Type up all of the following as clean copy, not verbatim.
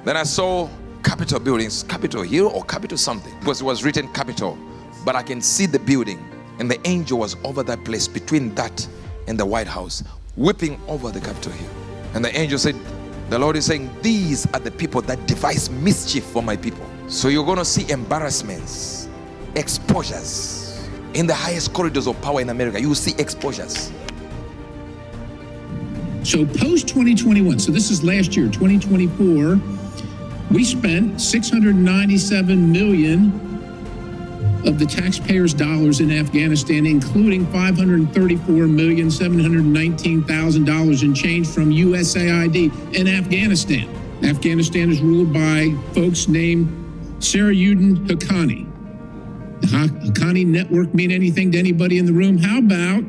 Then I saw Capitol buildings, Capitol Hill or Capitol something, because it was written Capitol, but I can see the building, and the angel was over that place between that and the White House, whipping over the Capitol Hill. And the angel said, the Lord is saying, these are the people that devise mischief for my people. So you're going to see embarrassments, exposures. In the highest corridors of power in America, you will see exposures. So post 2021, so this is last year, 2024, we spent $697 million of the taxpayers' dollars in Afghanistan, including $534,719,000 in change from USAID in Afghanistan. Afghanistan is ruled by folks named Sarajuddin Haqqani. The Haqqani network mean anything to anybody in the room? How about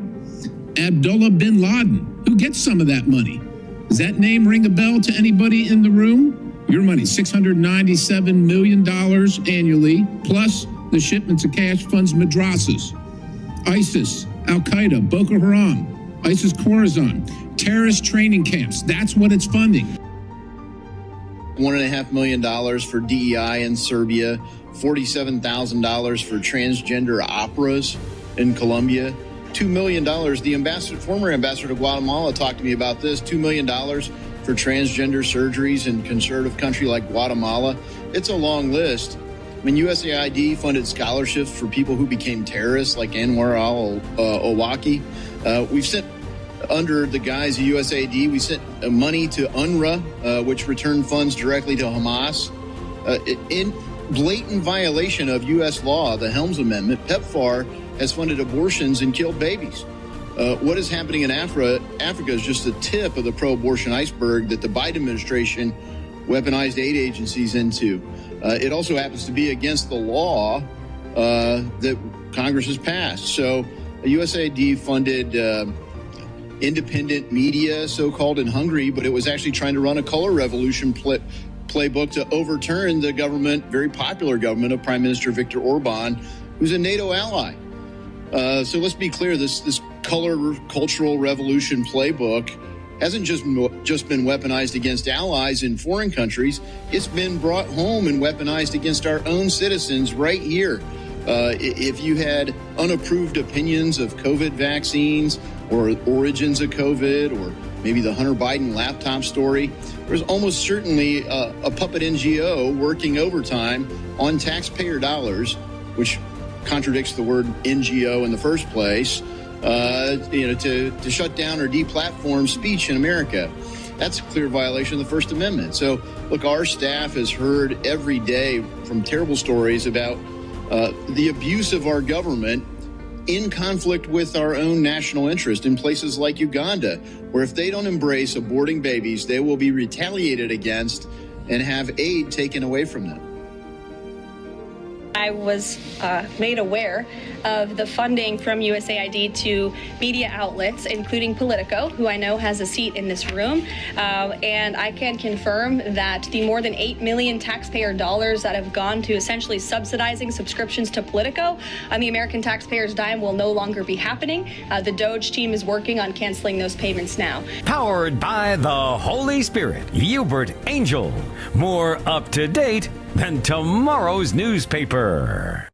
Abdullah bin Laden? Who gets some of that money? Does that name ring a bell to anybody in the room? Your money, $697 million annually, plus the shipments of cash funds madrasas, ISIS, Al-Qaeda, Boko Haram, ISIS Khorasan, terrorist training camps. That's what it's funding. $1.5 million for DEI in Serbia, $47,000 for transgender operas in Colombia, $2 million. The former ambassador to Guatemala talked to me about this, $2 million for transgender surgeries in conservative country like Guatemala. It's a long list. I mean, USAID funded scholarships for people who became terrorists like Anwar al-Awlaki. We've sent, under the guise of USAID, we sent money to UNRWA, which returned funds directly to Hamas. In blatant violation of U.S. law, the Helms Amendment, PEPFAR has funded abortions and killed babies. What is happening in Africa is just the tip of the pro-abortion iceberg that the Biden administration weaponized aid agencies into. It also happens to be against the law that Congress has passed. So USAID funded independent media, so-called, in Hungary, but it was actually trying to run a color revolution playbook to overturn the government, very popular government of Prime Minister Viktor Orban, who's a NATO ally. So let's be clear, this color cultural revolution playbook hasn't just been weaponized against allies in foreign countries. It's been brought home and weaponized against our own citizens right here. If you had unapproved opinions of COVID vaccines or origins of COVID, or maybe the Hunter Biden laptop story, there's almost certainly a puppet NGO working overtime on taxpayer dollars, which contradicts the word NGO in the first place, to shut down or deplatform speech in America. That's a clear violation of the First Amendment. So, look, our staff has heard every day from terrible stories about the abuse of our government in conflict with our own national interest in places like Uganda, where if they don't embrace aborting babies, they will be retaliated against and have aid taken away from them. I was made aware of the funding from USAID to media outlets, including Politico, who I know has a seat in this room. And I can confirm that the more than $8 million taxpayer dollars that have gone to essentially subsidizing subscriptions to Politico on the American taxpayers' dime will no longer be happening. The Doge team is working on canceling those payments now. Powered by the Holy Spirit, Uebert Angel. More up to date than tomorrow's newspaper.